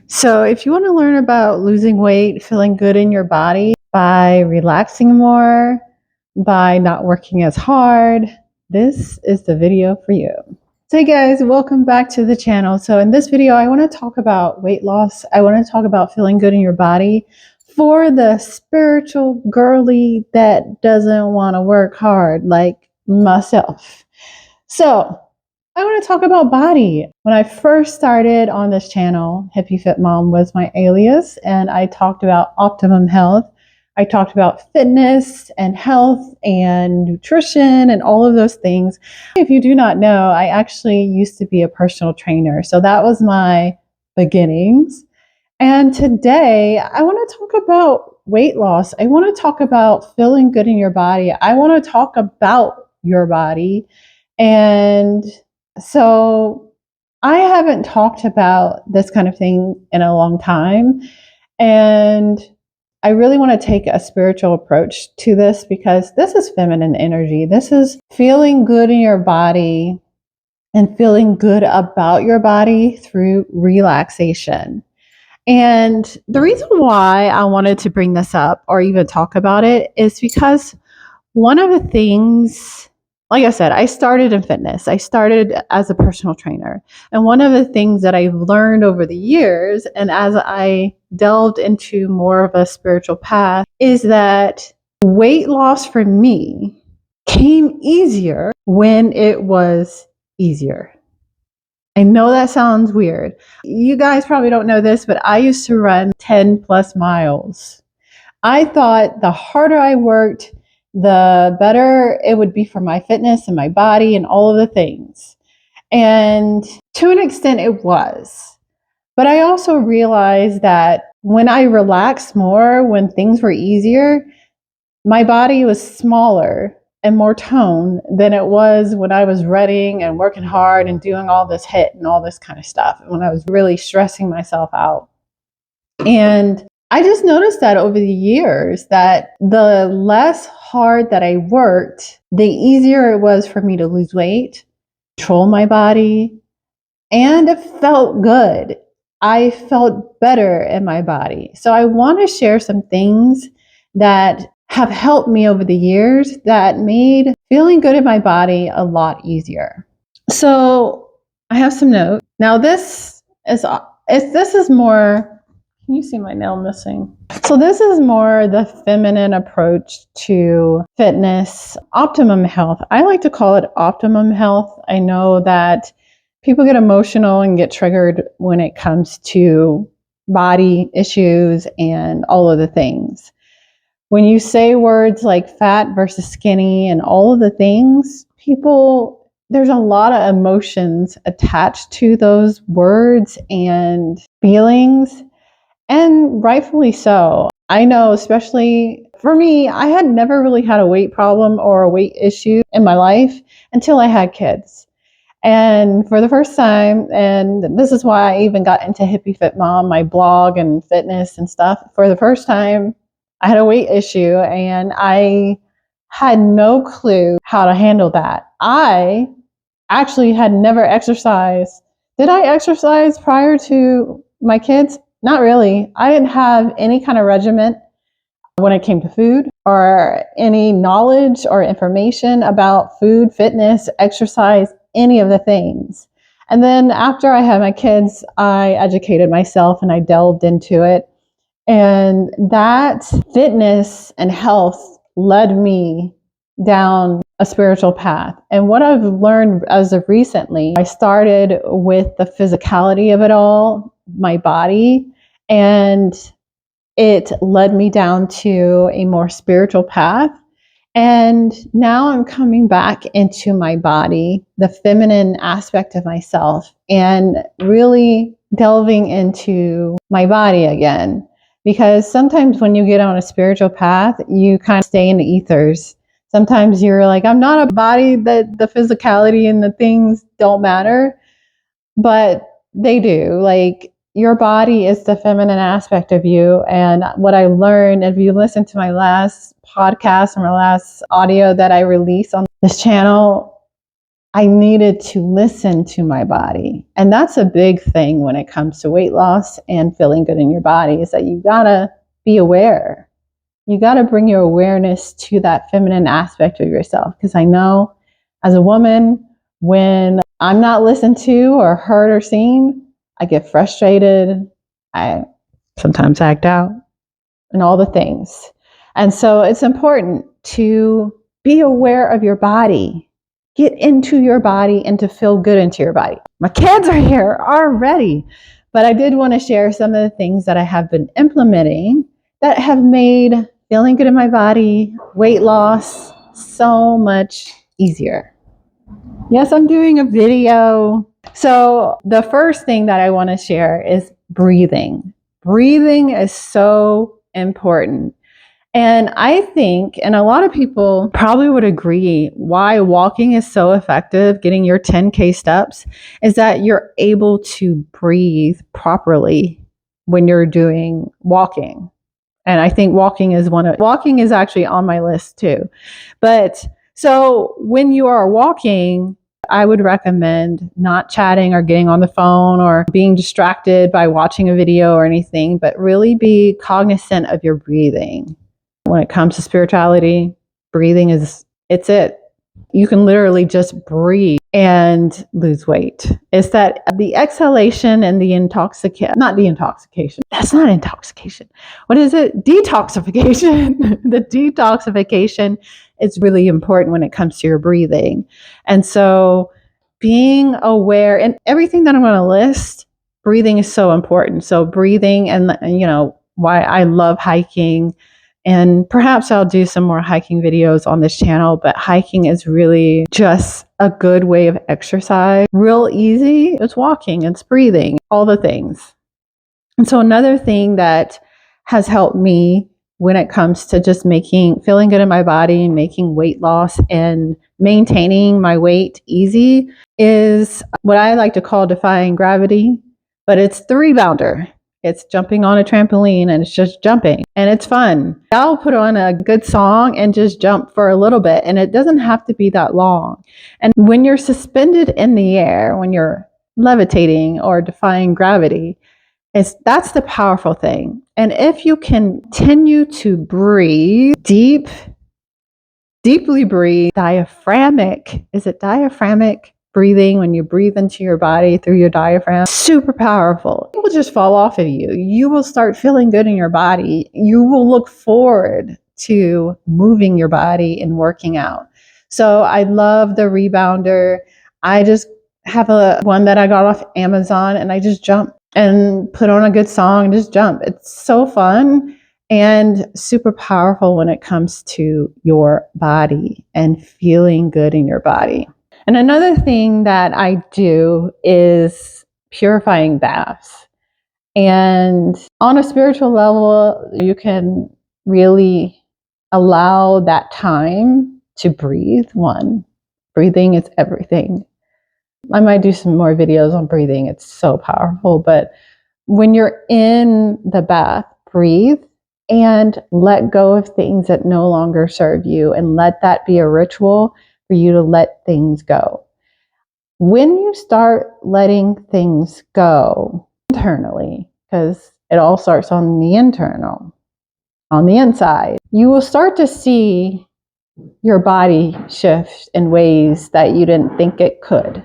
So, if you want to learn about losing weight, feeling good in your body by relaxing more, by not working as hard, this is the video for you. So, hey guys, welcome back to the channel. So, in this video, I want to talk about weight loss. I want to talk about feeling good in your body for the spiritual girly that doesn't want to work hard like myself. So, I want to talk about body. When I first started on this channel, Hippie Fit Mom was my alias, and I talked about optimum health. I talked about fitness and health and nutrition and all of those things. If you do not know, I actually used to be a personal trainer. So that was my beginnings. And today I want to talk about weight loss. I want to talk about feeling good in your body. I want to talk about your body. And so I haven't talked about this kind of thing in a long time. And I really want to take a spiritual approach to this because this is feminine energy. This is feeling good in your body and feeling good about your body through relaxation. And the reason why I wanted to bring this up or even talk about it is because one of the things, like I said, I started in fitness. I started as a personal trainer. And one of the things that I've learned over the years, and as I delved into more of a spiritual path, is that weight loss for me came easier when it was easier. I know that sounds weird. You guys probably don't know this, but I used to run 10 plus miles. I thought the harder I worked, the better it would be for my fitness and my body and all of the things. And to an extent, it was. But I also realized that when I relaxed more, when things were easier, my body was smaller and more toned than it was when I was running and working hard and doing all this HIIT and all this kind of stuff, when I was really stressing myself out. And I just noticed that over the years that the less hard that I worked, the easier it was for me to lose weight, control my body, and it felt good. I felt better in my body. So I want to share some things that have helped me over the years that made feeling good in my body a lot easier. So I have some notes. Now this is more. Can you see my nail missing? So this is more the feminine approach to fitness, optimum health. I like to call it optimum health. I know that people get emotional and get triggered when it comes to body issues and all of the things. When you say words like fat versus skinny and all of the things, there's a lot of emotions attached to those words and feelings. And rightfully so. I know, especially for me, I had never really had a weight problem or a weight issue in my life until I had kids. And for the first time, and this is why I even got into Hippie Fit Mom, my blog and fitness and stuff. For the first time, I had a weight issue and I had no clue how to handle that. I actually had never exercised. Did I exercise prior to my kids? Not really. I didn't have any kind of regimen when it came to food or any knowledge or information about food, fitness, exercise, any of the things. And then after I had my kids, I educated myself and I delved into it. And that fitness and health led me down a spiritual path. And what I've learned as of recently, I started with the physicality of it all, my body, and it led me down to a more spiritual path. And now I'm coming back into my body, the feminine aspect of myself, and really delving into my body again. Because sometimes when you get on a spiritual path, you kind of stay in the ethers. Sometimes you're like, I'm not a body, that the physicality and the things don't matter, but they do. Like, your body is the feminine aspect of you. And what I learned, if you listen to my last podcast or my last audio that I released on this channel, I needed to listen to my body. And that's a big thing when it comes to weight loss and feeling good in your body, is that you gotta be aware. You gotta bring your awareness to that feminine aspect of yourself. Because I know as a woman, when I'm not listened to or heard or seen, I get frustrated. I sometimes act out and all the things. And so it's important to be aware of your body. Get into your body and to feel good into your body. My kids are here already, but I did want to share some of the things that I have been implementing that have made feeling good in my body, weight loss, so much easier. Yes, I'm doing a video. So the first thing that I want to share is breathing. Breathing is so important. And I think, and a lot of people probably would agree, why walking is so effective, getting your 10K steps, is that you're able to breathe properly when you're doing walking. And I think walking is actually on my list too. But so when you are walking, I would recommend not chatting or getting on the phone or being distracted by watching a video or anything, but really be cognizant of your breathing. When it comes to spirituality, breathing it's it. You can literally just breathe and lose weight. It's that the exhalation and not the intoxication. That's not intoxication. What is it? Detoxification. The detoxification is really important when it comes to your breathing. And so being aware, and everything that I'm going to list, breathing is so important. So breathing, and why I love hiking. And perhaps I'll do some more hiking videos on this channel, but hiking is really just a good way of exercise. Real easy. It's walking, it's breathing, all the things. And so another thing that has helped me when it comes to just feeling good in my body and making weight loss and maintaining my weight easy is what I like to call defying gravity, but it's the rebounder. It's jumping on a trampoline and it's just jumping and it's fun. I'll put on a good song and just jump for a little bit, and it doesn't have to be that long. And when you're suspended in the air, when you're levitating or defying gravity, that's the powerful thing. And if you continue to breathe deeply breathe, is it diaphragmic breathing, when you breathe into your body through your diaphragm? Super powerful. It will just fall off of you. You will start feeling good in your body. You will look forward to moving your body and working out. So I love the rebounder. I just have one that I got off Amazon, and I just jump and put on a good song and just jump. It's so fun and super powerful when it comes to your body and feeling good in your body. And another thing that I do is purifying baths. And on a spiritual level, you can really allow that time to breathe. Breathing is everything. I might do some more videos on breathing. It's so powerful. But when you're in the bath, breathe and let go of things that no longer serve you, and let that be a ritual for you to let things go. When you start letting things go internally, because it all starts on the inside, you will start to see your body shift in ways that you didn't think it could.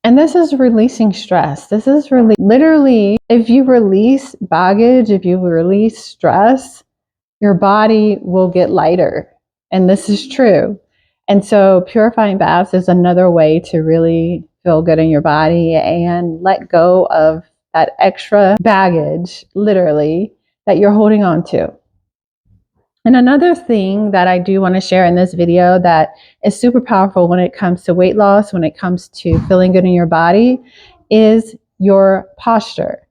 And this is releasing stress. This is literally, if you release baggage, if you release stress, your body will get lighter. And this is true. And so purifying baths is another way to really feel good in your body and let go of that extra baggage, literally, that you're holding on to. And another thing that I do want to share in this video that is super powerful when it comes to weight loss, when it comes to feeling good in your body, is your posture.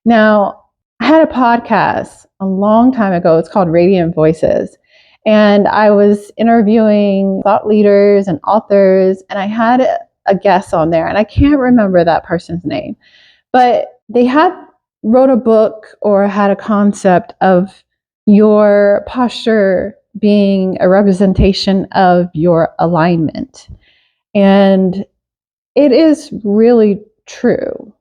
Now, I had a podcast a long time ago. It's called Radiant Voices. And I was interviewing thought leaders and authors, and I had a guest on there, and I can't remember that person's name, but they wrote a book or had a concept of your posture being a representation of your alignment. And it is really true.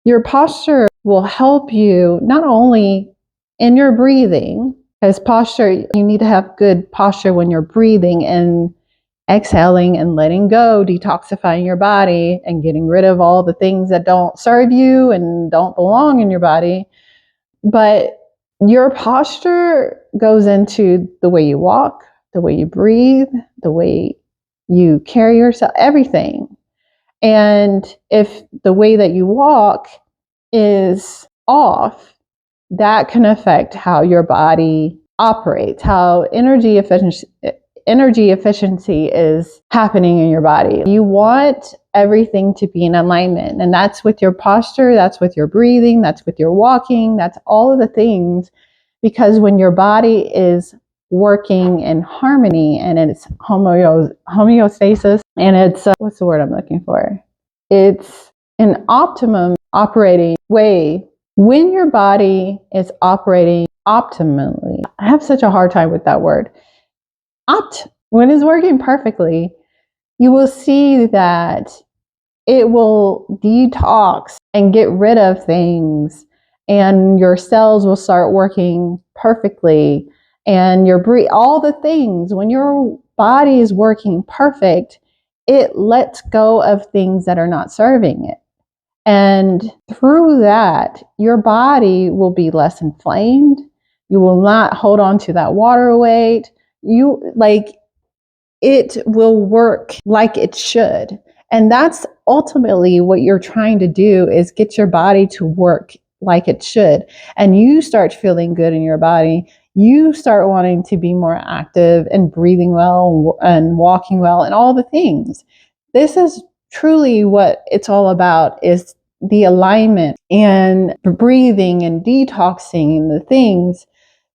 Your posture will help you not only in your breathing, because posture, you need to have good posture when you're breathing and exhaling and letting go, detoxifying your body and getting rid of all the things that don't serve you and don't belong in your body. But your posture goes into the way you walk, the way you breathe, the way you carry yourself, everything. And if the way that you walk is off, that can affect how your body operates, how energy efficiency is happening in your body. You want everything to be in alignment, and that's with your posture, that's with your breathing, that's with your walking, that's all of the things. Because when your body is working in harmony and it's homeostasis, and it's what's the word I'm looking for? It's an optimum operating way. When your body is operating optimally, I have such a hard time with that word. When it's working perfectly, you will see that it will detox and get rid of things, and your cells will start working perfectly, and all the things. When your body is working perfect, it lets go of things that are not serving it. And through that, your body will be less inflamed. You will not hold on to that water weight. It will work like it should. And that's ultimately what you're trying to do, is get your body to work like it should. And you start feeling good in your body. You start wanting to be more active and breathing well and walking well and all the things. This is truly what it's all about, is the alignment and breathing and detoxing and the things,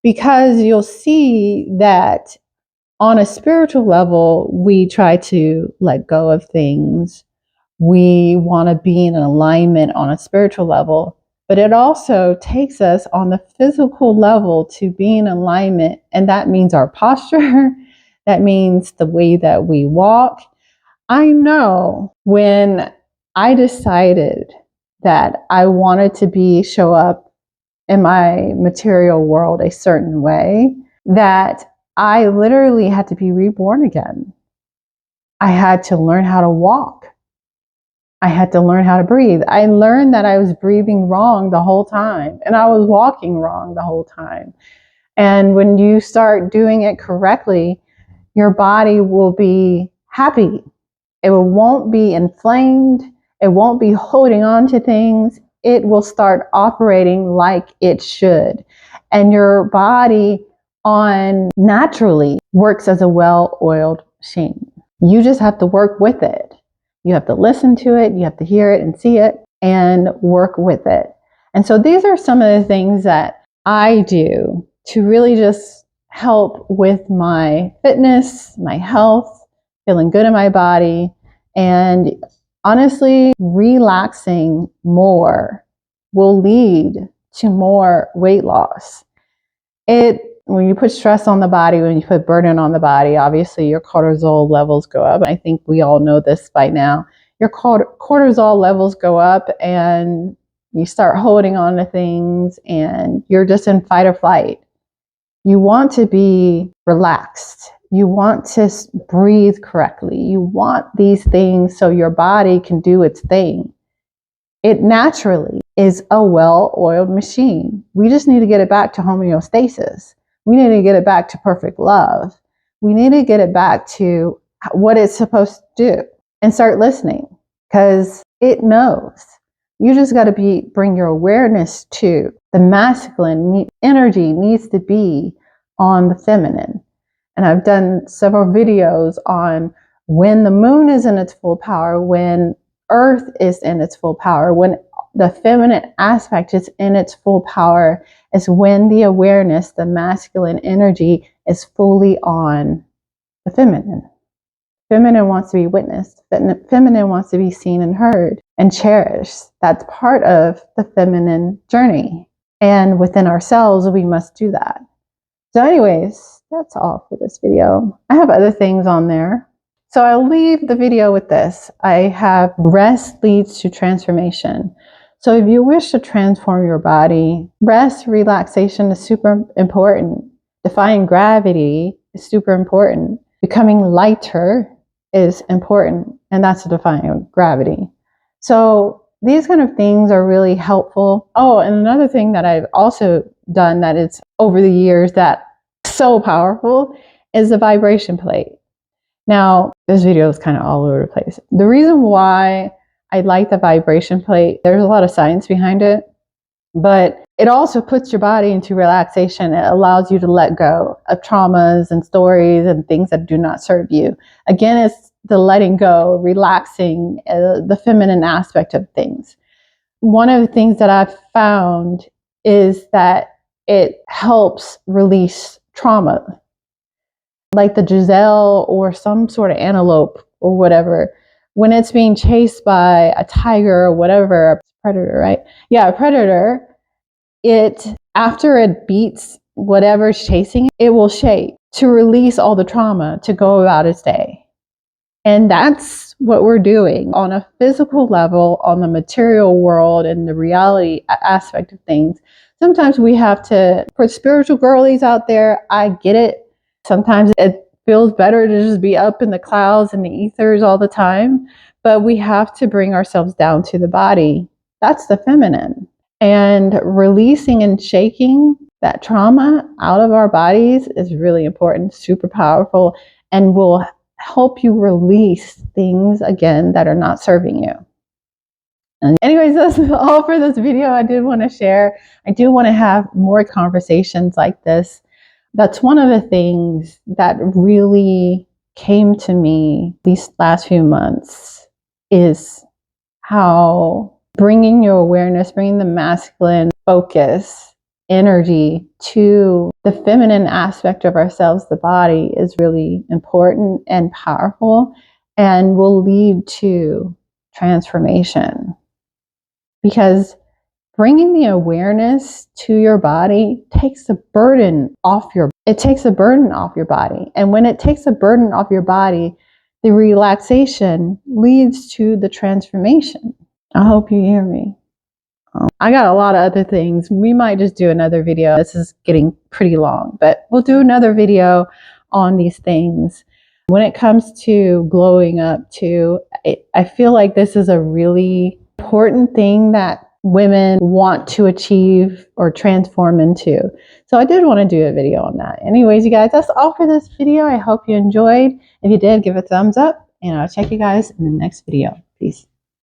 because you'll see that on a spiritual level, we try to let go of things. We want to be in alignment on a spiritual level, but it also takes us on the physical level to be in alignment. And that means our posture. That means the way that we walk. I know when I decided that I wanted to show up in my material world a certain way, that I literally had to be reborn again. I had to learn how to walk. I had to learn how to breathe. I learned that I was breathing wrong the whole time, and I was walking wrong the whole time. And when you start doing it correctly, your body will be happy. It won't be inflamed. It won't be holding on to things. It will start operating like it should. And your body naturally works as a well-oiled machine. You just have to work with it. You have to listen to it. You have to hear it and see it and work with it. And so these are some of the things that I do to really just help with my fitness, my health, feeling good in my body, and honestly, relaxing more will lead to more weight loss. When you put stress on the body, when you put burden on the body, obviously your cortisol levels go up. I think we all know this by now. Your cortisol levels go up, and you start holding on to things, and you're just in fight or flight. You want to be relaxed. You want to breathe correctly. You want these things so your body can do its thing. It naturally is a well-oiled machine. We just need to get it back to homeostasis. We need to get it back to perfect love. We need to get it back to what it's supposed to do and start listening, because it knows. You just got to bring your awareness to the masculine energy needs to be on the feminine. And I've done several videos on when the moon is in its full power, when Earth is in its full power, when the feminine aspect is in its full power, is when the awareness, the masculine energy, is fully on the feminine. Feminine wants to be witnessed. Feminine wants to be seen and heard and cherished. That's part of the feminine journey. And within ourselves, we must do that. So anyways, that's all for this video. I have other things on there. So I'll leave the video with this. I have rest leads to transformation. So if you wish to transform your body, rest, relaxation is super important. Defying gravity is super important. Becoming lighter is important, and that's defying gravity. So these kind of things are really helpful. Oh, and another thing that I've also done that is over the years that is so powerful is the vibration plate. Now, this video is kind of all over the place. The reason why I like the vibration plate, there's a lot of science behind it, but it also puts your body into relaxation. It allows you to let go of traumas and stories and things that do not serve you. Again, it's the letting go, relaxing, the feminine aspect of things. One of the things that I've found is that it helps release trauma. Like the gazelle or some sort of antelope or whatever, when it's being chased by a tiger or whatever, a predator, right? Yeah, a predator, after it beats whatever's chasing it, it will shake to release all the trauma to go about its day. And that's what we're doing on a physical level, on the material world and the reality aspect of things. Sometimes we have to, for spiritual girlies out there, I get it. Sometimes it feels better to just be up in the clouds and the ethers all the time, but we have to bring ourselves down to the body. That's the feminine. And releasing and shaking that trauma out of our bodies is really important, super powerful, and will help you release things again that are not serving you. And anyways, that's all for this video. I did want to share. I do want to have more conversations like this. That's one of the things that really came to me these last few months, is how bringing your awareness, bringing the masculine focus, energy to the feminine aspect of ourselves, the body, is really important and powerful and will lead to transformation. Because bringing the awareness to your body takes the burden off your body. And when it takes the burden off your body, the relaxation leads to the transformation. I hope you hear me. I got a lot of other things. We might just do another video. This is getting pretty long, but we'll do another video on these things. When it comes to glowing up too, I feel like this is a really important thing that women want to achieve or transform into. So I did want to do a video on that. Anyways, you guys, that's all for this video. I hope you enjoyed. If you did, give it a thumbs up, and I'll check you guys in the next video. Peace.